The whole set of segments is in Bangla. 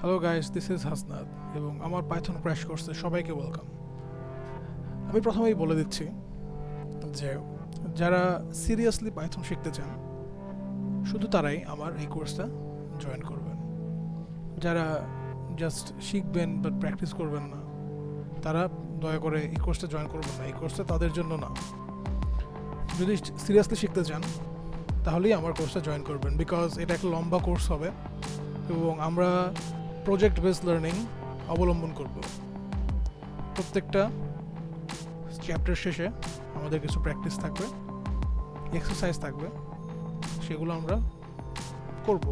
Hello guys, this is Hasnat এবং আমার পাইথন ক্র্যাশ কোর্সে সবাইকে ওয়েলকাম। আমি প্রথমেই বলে দিচ্ছি যে যারা সিরিয়াসলি পাইথন শিখতে চান শুধু তারাই আমার এই কোর্সটা জয়েন করবেন। যারা জাস্ট শিখবেন বাট প্র্যাকটিস করবেন না তারা দয়া করে এই কোর্সটা জয়েন করবেন না। এই কোর্সটা তাদের জন্য না। যদি সিরিয়াসলি শিখতে চান তাহলেই আমার কোর্সটা জয়েন করবেন, বিকজ এটা একটা লম্বা কোর্স হবে এবং আমরা প্রজেক্ট বেসড লার্নিং অবলম্বন করব। প্রত্যেকটা চ্যাপ্টার শেষে আমাদের কিছু প্র্যাকটিস থাকবে, এক্সারসাইজ থাকবে, সেগুলো আমরা করব।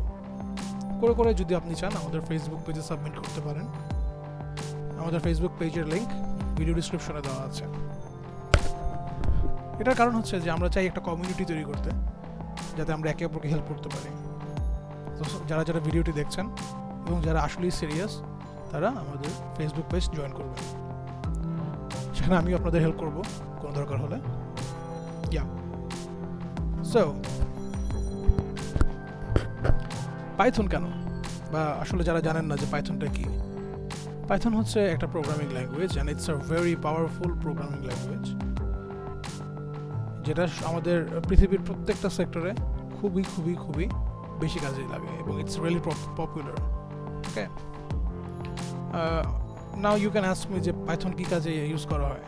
করে করে যদি আপনি চান আমাদের ফেসবুক পেজে সাবমিট করতে পারেন। আমাদের ফেসবুক পেজের লিঙ্ক ভিডিও ডিসক্রিপশনে দেওয়া আছে। এটার কারণ হচ্ছে যে আমরা চাই একটা কমিউনিটি তৈরি করতে, যাতে আমরা একে অপরকে হেল্প করতে পারি। তো যারা যারা ভিডিওটি দেখছেন এবং যারা আসলেই সিরিয়াস তারা আমাদের ফেসবুক পেজ জয়েন করবেন। সেখানে আমি আপনাদের হেল্প করব কোনো দরকার হলে। সো পাইথন কেন, বা আসলে যারা জানেন না যে পাইথনটা কি। পাইথন হচ্ছে একটা programming language and it's a very powerful programming language, যেটা আমাদের পৃথিবীর প্রত্যেকটা সেক্টরে খুবই খুবই খুবই বেশি কাজে লাগে এবং it's really popular. Okay, now you can ask me যে পাইথন কি কাজে ইউজ করা হয়।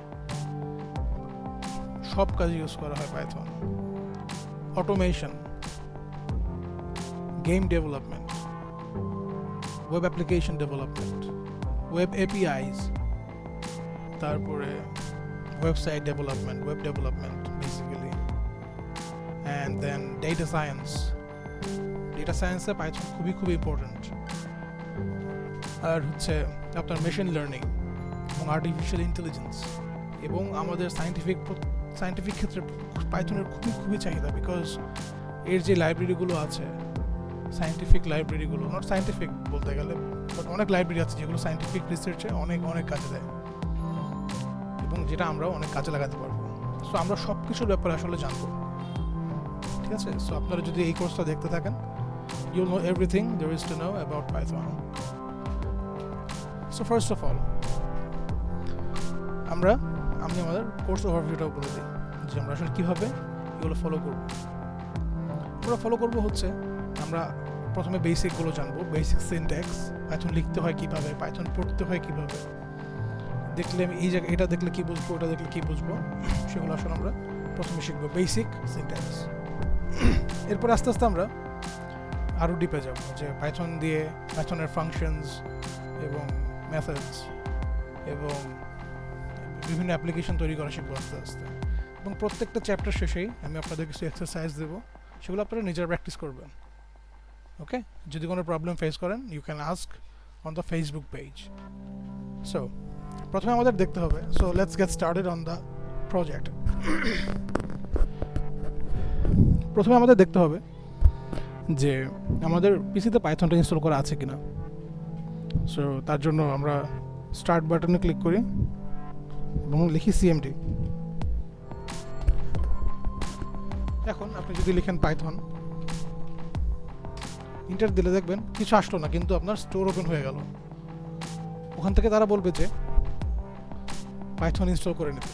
সব কাজে ইউজ করা হয় Python. Automation, game development, web application development, web APIs, তারপরে website development, web development basically, and then data science. Data সায়েন্সে পাইথন খুবই খুবই ইম্পর্টেন্ট। আর হচ্ছে আপনার মেশিন লার্নিং এবং আর্টিফিশিয়াল ইন্টেলিজেন্স, এবং আমাদের সায়েন্টিফিক ক্ষেত্রে পাইথনের খুবই খুবই চাহিদা, বিকজ এর যে লাইব্রেরিগুলো আছে, সায়েন্টিফিক লাইব্রেরিগুলো, নট সায়েন্টিফিক বলতে গেলে, বাট অনেক লাইব্রেরি আছে যেগুলো সায়েন্টিফিক রিসার্চে অনেক অনেক কাজে দেয় এবং যেটা আমরা অনেক কাজে লাগাতে পারবো। সো আমরা সব কিছুর ব্যাপারে আসলে জানবো, ঠিক আছে? সো আপনারা যদি এই কোর্সটা দেখতে থাকেন, you'll know everything there is to know about Python. So first of all, আমি আমাদের কোর্স ওভারভিউটাও বলে দিই যে আমরা আসলে কীভাবে এগুলো ফলো করব। আমরা ফলো করব হচ্ছে আমরা প্রথমে বেসিকগুলো জানবো, বেসিক সিনট্যাক্স, পাইথন লিখতে হয় কীভাবে, পাইথন পড়তে হয় কীভাবে, দেখলে আমি এই জায়গায় এটা দেখলে কী বুঝবো, ওটা দেখলে কী বুঝবো, সেগুলো আসলে আমরা প্রথমে শিখবো, বেসিক সিনট্যাক্স। এরপর আস্তে আস্তে আমরা আরও ডিপে যাব, যে পাইথন দিয়ে পাইথনের ফাংশনস এবং মেথডস এবং বিভিন্ন অ্যাপ্লিকেশন তৈরি করা শিখবো আস্তে আস্তে। এবং প্রত্যেকটা চ্যাপ্টার শেষেই আমি আপনাদের কিছু এক্সারসাইজ দেবো, সেগুলো আপনারা নিজেরা প্র্যাকটিস করবেন। ওকে, যদি কোনো প্রবলেম ফেস করেন you can ask on the Facebook page. So প্রথমে আমাদের দেখতে হবে, so let's get started on the project. প্রথমে আমাদের দেখতে হবে যে আমাদের পিসিতে পাইথনটা ইনস্টল করা আছে কিনা। সো তার জন্য আমরা স্টার্ট বাটনে ক্লিক করি এবং লিখি সিএমডি। এখন আপনি যদি লিখেন পাইথন, ইন্টার দিলে দেখবেন কিছু আসলো না, কিন্তু আপনার স্টোর ওপেন হয়ে গেল। ওখান থেকে তারা বলবে যে পাইথন ইনস্টল করে নিতে।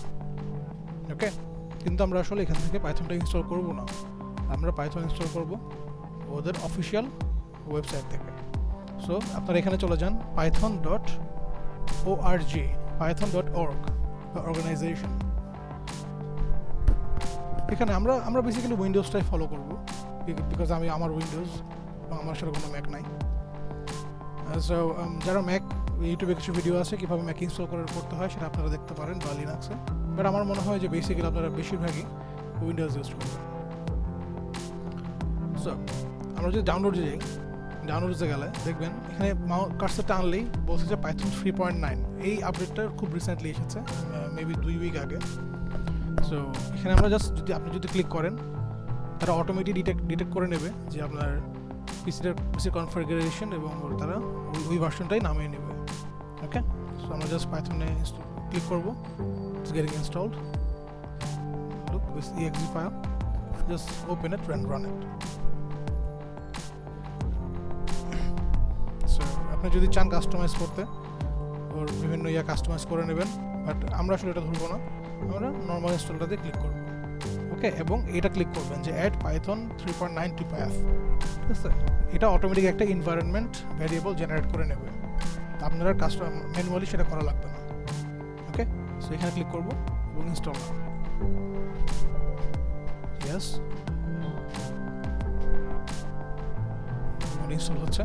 ওকে, কিন্তু আমরা আসলে এখান থেকে পাইথনটা ইনস্টল করব না, আমরা পাইথন ইনস্টল করব ওদের অফিসিয়াল ওয়েবসাইট থেকে। সো আপনারা এখানে চলে যান python.org, python.org অর্গানাইজেশন। এখানে আমরা বেসিক্যালি উইন্ডোজটাই ফলো করব, বিকজ আমার উইন্ডোজ এবং আমার সাথে কোনো ম্যাক নাই। সো যারা ম্যাক, ইউটিউবে কিছু ভিডিও আছে কীভাবে ম্যাক ইনস্টল করতে হয়, সেটা আপনারা দেখতে পারেন, বা লিনাক্সে। বাট আমার মনে হয় যে বেসিক্যালি আপনারা বেশিরভাগই উইন্ডোজ ইউজ করবেন। সো আমরা যদি ডাউনলোডে যাই, ডাউনলোডসে গেলে দেখবেন এখানে কার্সর টানলেই বলছে যে পাইথন 3.9, এই আপডেটটা খুব রিসেন্টলি এসেছে, মেবি 2 উইক আগে। সো এখানে আমরা জাস্ট আপনি যদি ক্লিক করেন, তারা অটোমেটিক ডিটেক্ট করে নেবে যে আপনার পিসির কনফিগারেশন এবং তারা ওই ভার্সনটাই নামিয়ে নেবে। ওকে, সো আমরা জাস্ট পাইথনে ক্লিক করবো, it's getting installed, look this exe file, just open it and run it. আপনি যদি চান কাস্টমাইজ করতে ওর বিভিন্ন কাস্টমাইজ করে নেবেন, বাট আমরা আসলে এটা ধরবো না, আমরা নর্মাল ইনস্টলটাতে ক্লিক করব। ওকে, এবং এটা ক্লিক করবেন যে অ্যাড পাইথন 3.9 টু পাথ, ঠিক আছে? এটা অটোমেটিক একটা এনভায়রনমেন্ট ভ্যারিয়েবল জেনারেট করে নেবে, আপনারা কাস্টমার ম্যানুয়ালি সেটা করা লাগবে না। ওকে, সো এখানে ক্লিক করব এবং ইনস্টল। ইয়েস, ইনস্টল হচ্ছে।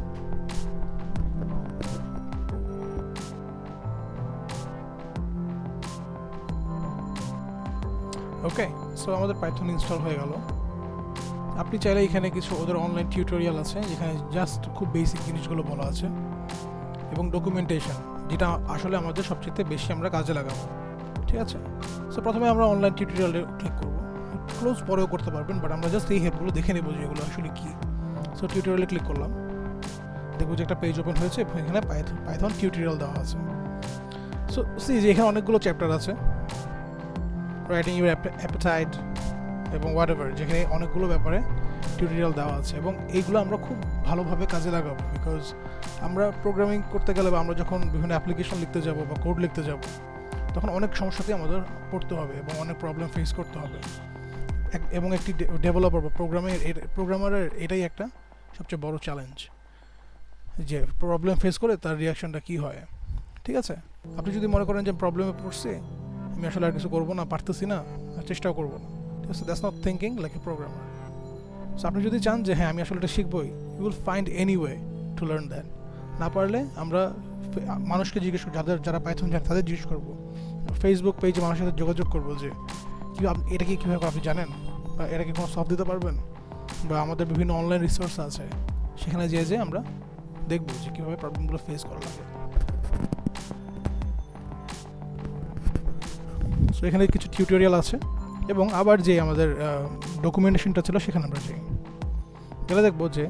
ওকে, সো আমাদের পাইথন ইনস্টল হয়ে গেল। আপনি চাইলে এখানে কিছু ওদের অনলাইন টিউটোরিয়াল আছে যেখানে জাস্ট খুব বেসিক জিনিসগুলো বলা আছে, এবং ডকুমেন্টেশন, যেটা আসলে আমাদের সবচেয়ে বেশি আমরা কাজে লাগাবো। ঠিক আছে, সো প্রথমে আমরা অনলাইন টিউটোরিয়ালে ক্লিক করব, ক্লোজ পরেও করতে পারবেন, বাট আমরা জাস্ট এই হেল্পগুলো দেখে নেবো যে এগুলো আসলে কী। সো টিউটোরিয়ালে ক্লিক করলাম, দেখবো যে একটা পেজ ওপেন হয়েছে, এখানে পাইথন টিউটোরিয়াল দেওয়া আছে। সো সি যে এখানে অনেকগুলো চ্যাপ্টার আছে, রাইটিং ইউর অ্যাপেটাইট এবং হোয়াট এভার, যেখানে অনেকগুলো ব্যাপারে টিউটোরিয়াল দেওয়া আছে, এবং এইগুলো আমরা খুব ভালোভাবে কাজে লাগাবো। বিকজ আমরা প্রোগ্রামিং করতে গেলে বা আমরা যখন বিভিন্ন অ্যাপ্লিকেশন লিখতে যাব বা কোড লিখতে যাব, তখন অনেক সমস্যাতেই আমাদের পড়তে হবে এবং অনেক প্রবলেম ফেস করতে হবে, এবং একটি ডেভেলপার বা প্রোগ্রামারের এটাই একটা সবচেয়ে বড় চ্যালেঞ্জ, যে প্রবলেম ফেস করে তার রিয়াকশনটা কী হয়। ঠিক আছে, আপনি যদি মনে করেন যে প্রবলেমে পড়ছে, আমি আসলে আর কিছু করবো না, পারতেছি না, চেষ্টাও করবো না, ঠিক আছে, that's not thinking like a programmer. So আপনি যদি চান যে হ্যাঁ আমি আসলে এটা শিখবই, you will find any way to learn that. না পারলে আমরা মানুষকে জিজ্ঞেস করবো, যারা পাইথন জানে তাদের জিজ্ঞেস করবো, ফেসবুক পেজে মানুষের সাথে যোগাযোগ করবো যে এটা কি কীভাবে আপনি জানেন, বা এটা কি কোনো সলভ দিতে পারবেন, বা আমাদের বিভিন্ন অনলাইন রিসোর্স আছে, সেখানে যেয়ে আমরা দেখবো যে কীভাবে প্রবলেমগুলো ফেস করা লাগে। সো এখানে কিছু টিউটোরিয়াল আছে, এবং আবার যে আমাদের ডকুমেন্টেশনটা ছিল সেখানে আমরা যাই, গেলে দেখবো যে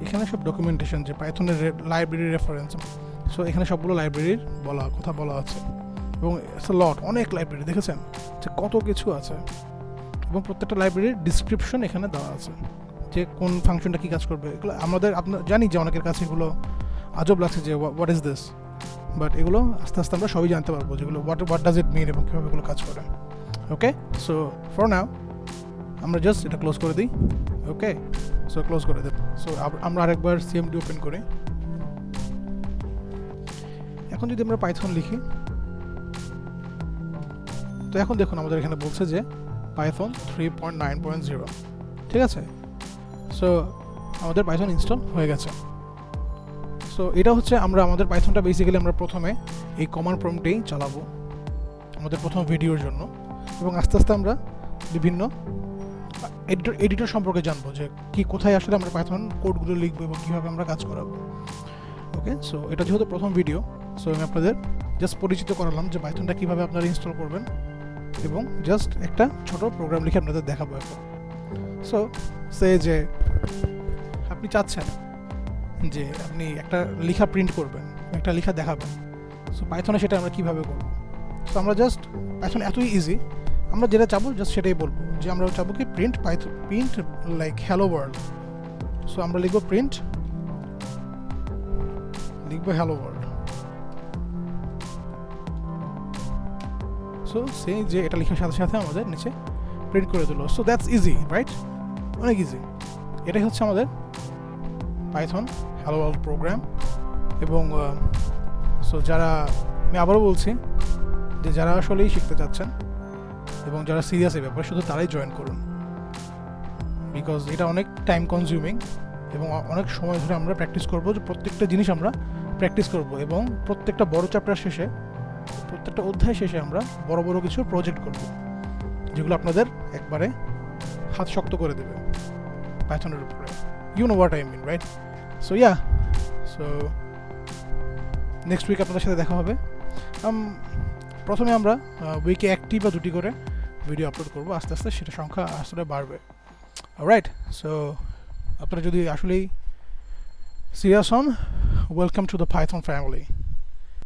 এখানে সব ডকুমেন্টেশন, যে পাইথনের লাইব্রেরি রেফারেন্স, সো এখানে সবগুলো লাইব্রেরির কথা বলা আছে, এবং লট অনেক লাইব্রেরি দেখেছেন যে কত কিছু আছে, এবং প্রত্যেকটা লাইব্রেরির ডিসক্রিপশন এখানে দেওয়া আছে, যে কোন ফাংশনটা কী কাজ করবে। এগুলো আপনার জানি যে অনেকের কাছে এগুলো আজব লাগছে যে হোয়াট ইজ দিস, বাট এগুলো আস্তে আস্তে আমরা সবই জানতে পারবো যেগুলো হোয়াট ডাজ ইট মিন এবং কীভাবে এগুলো কাজ করে। ওকে, সো ফর নাও আমরা জাস্ট এটা ক্লোজ করে দিই। ওকে, সো ক্লোজ করে দেব। সো আমরা আরেকবার সিএমডি ওপেন করি। এখন যদি আমরা পাইথন লিখি, তো এখন দেখুন আমাদের এখানে বলছে যে পাইথন 3.9.0, ঠিক আছে। সো আমাদের পাইথন ইনস্টল হয়ে গেছে। সো এটা হচ্ছে আমাদের পাইথনটা বেসিক্যালি আমরা প্রথমে এই কমান্ড প্রম্পটেই চালাবো আমাদের প্রথম ভিডিওর জন্য, এবং আস্তে আস্তে আমরা বিভিন্ন এডিটর সম্পর্কে জানবো, যে কোথায় আসলে আমরা পাইথন কোডগুলো লিখবো এবং কীভাবে আমরা কাজ করাবো। ওকে, সো এটা যেহেতু প্রথম ভিডিও, সো আমি আপনাদের জাস্ট পরিচিত করালাম যে পাইথনটা কীভাবে আপনারা ইনস্টল করবেন, এবং জাস্ট একটা ছোট প্রোগ্রাম লিখে আপনাদের দেখাবো এখন। সো সে যে আপনি চাচ্ছেন যে আপনি একটা লেখা প্রিন্ট করবেন, একটা লেখা দেখাবেন, সো পাইথনে সেটা আমরা কীভাবে করবো। সো আমরা জাস্ট পাইথন এতই ইজি, আমরা যেটা চাবো জাস্ট সেটাই বলবো, যে আমরা চাবো কি print like hello world. So আমরা লিখবো হ্যালো ওয়ার্ল্ড। সো সেই যে এটা লেখার সাথে সাথে আমাদের নিচে প্রিন্ট করে দিল। So that's easy, right? অনেক ইজি। এটাই হচ্ছে আমাদের পাইথন হ্যালো ওয়ার্ল্ড প্রোগ্রাম। এবং সো আমি আবারও বলছি যে যারা আসলেই শিখতে চাচ্ছেন এবং যারা সিরিয়াস এই ব্যাপারে, শুধু তারাই জয়েন করুন, বিকজ এটা অনেক টাইম কনজিউমিং, এবং অনেক সময় ধরে আমরা প্র্যাকটিস করবো, যে প্রত্যেকটা জিনিস আমরা প্র্যাকটিস করব, এবং প্রত্যেকটা বড় চ্যাপ্টার শেষে, প্রত্যেকটা অধ্যায় শেষে আমরা বড় বড় কিছু প্রজেক্ট করব, যেগুলো আপনাদের একবারে হাত শক্ত করে দেবে পাইথনের উপরে। You know what I mean, right? So so next week আপনাদের সাথে দেখা হবে। প্রথমে আমরা উইকে 1টি বা 2টি করে ভিডিও আপলোড করব, আস্তে আস্তে সেটা সংখ্যা আসলে বাড়বে। রাইট, সো আপনারা যদি আসলেই সিরিয়াস হন, welcome to the Python family.